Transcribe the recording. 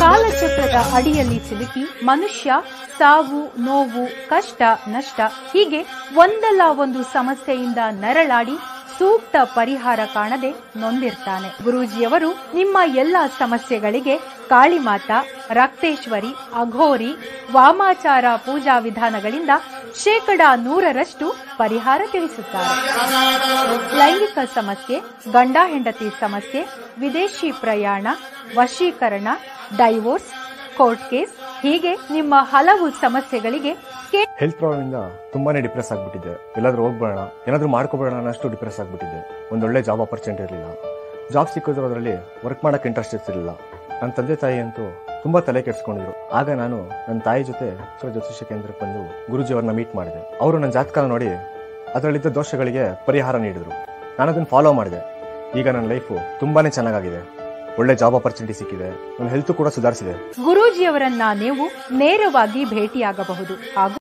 ಕಾಲಚಕ್ರದ ಅಡಿಯಲ್ಲಿ ಸಿಲುಕಿ ಮನುಷ್ಯ ಸಾವು, ನೋವು, ಕಷ್ಟ, ನಷ್ಟ ಹೀಗೆ ಒಂದಲ್ಲ ಒಂದು ಸಮಸ್ಯೆಯಿಂದ ನರಳಾಡಿ ಸೂಕ್ತ ಪರಿಹಾರ ಕಾಣದೆ ನೊಂದಿರ್ತಾನೆ. ಗುರೂಜಿಯವರು ನಿಮ್ಮ ಎಲ್ಲ ಸಮಸ್ಯೆಗಳಿಗೆ ಕಾಳಿಮಾತಾ, ರಕ್ತೇಶ್ವರಿ, ಅಘೋರಿ, ವಾಮಾಚಾರ ಪೂಜಾ ವಿಧಾನಗಳಿಂದ 100% ಪರಿಹಾರ ತಿಳಿಸುತ್ತಾರೆ. ಲೈಂಗಿಕ ಸಮಸ್ಯೆ, ಗಂಡ ಹೆಂಡತಿ ಸಮಸ್ಯೆ, ವಿದೇಶಿ ಪ್ರಯಾಣ, ವಶೀಕರಣ, ಡೈವೋರ್ಸ್, ಕೋರ್ಟ್ ಕೇಸ್ ಹೀಗೆ ನಿಮ್ಮ ಹಲವು ಸಮಸ್ಯೆಗಳಿಗೆ ಹೆಲ್ತ್ ಪ್ರಾಬ್ಲಮ್ ಇಂದ ತುಂಬಾನೇ ಡಿಪ್ರೆಸ್ ಆಗ್ಬಿಟ್ಟಿದ್ದೆ. ಎಲ್ಲಾದ್ರೂ ಹೋಗ್ಬೇಡ, ಏನಾದ್ರೂ ಮಾಡ್ಕೋಬೇಡ ಅನ್ನಷ್ಟು ಡಿಪ್ರೆಸ್ ಆಗ್ಬಿಟ್ಟಿದ್ದೆ. ಒಂದೊಳ್ಳೆ ಜಾಬ್ ಆಪರ್ಚುನಿಟಿ ಇರಲಿಲ್ಲ. ಜಾಬ್ ಸಿಕ್ಕಿದ್ರು ಅದರಲ್ಲಿ ವರ್ಕ್ ಮಾಡಕ್ಕೆ ಇಂಟ್ರೆಸ್ಟ್ ಇರ್ತಿರ್ಲಿಲ್ಲ. ನನ್ನ ತಂದೆ ತಾಯಿ ಅಂತೂ ತುಂಬಾ ತಲೆ ಕೆಡಿಸ್ಕೊಂಡಿದ್ರು. ಆಗ ನಾನು ನನ್ನ ತಾಯಿ ಜೊತೆ ಜ್ಯೋತಿಷ್ಯ ಕೇಂದ್ರಕ್ಕೆ ಬಂದು ಗುರುಜಿಯವರನ್ನ ಮೀಟ್ ಮಾಡಿದೆ. ಅವರು ನನ್ನ ಜಾತಕ ನೋಡಿ ಅದರಲ್ಲಿದ್ದ ದೋಷಗಳಿಗೆ ಪರಿಹಾರ ನೀಡಿದ್ರು. ನಾನು ಅದನ್ನು ಫಾಲೋ ಮಾಡಿದೆ. ಈಗ ನನ್ನ ಲೈಫು ತುಂಬಾನೇ ಚೆನ್ನಾಗಿದೆ. ಒಳ್ಳೆ ಜಾಬ್ ಆಪರ್ಚುನಿಟಿ ಸಿಕ್ಕಿದೆ. ನನ್ನ ಹೆಲ್ತ್ ಕೂಡ ಸುಧಾರಿಸಿದೆ. ಗುರೂಜಿಯವರನ್ನ ನೀವು ನೇರವಾಗಿ ಭೇಟಿಯಾಗಬಹುದು ಹಾಗೂ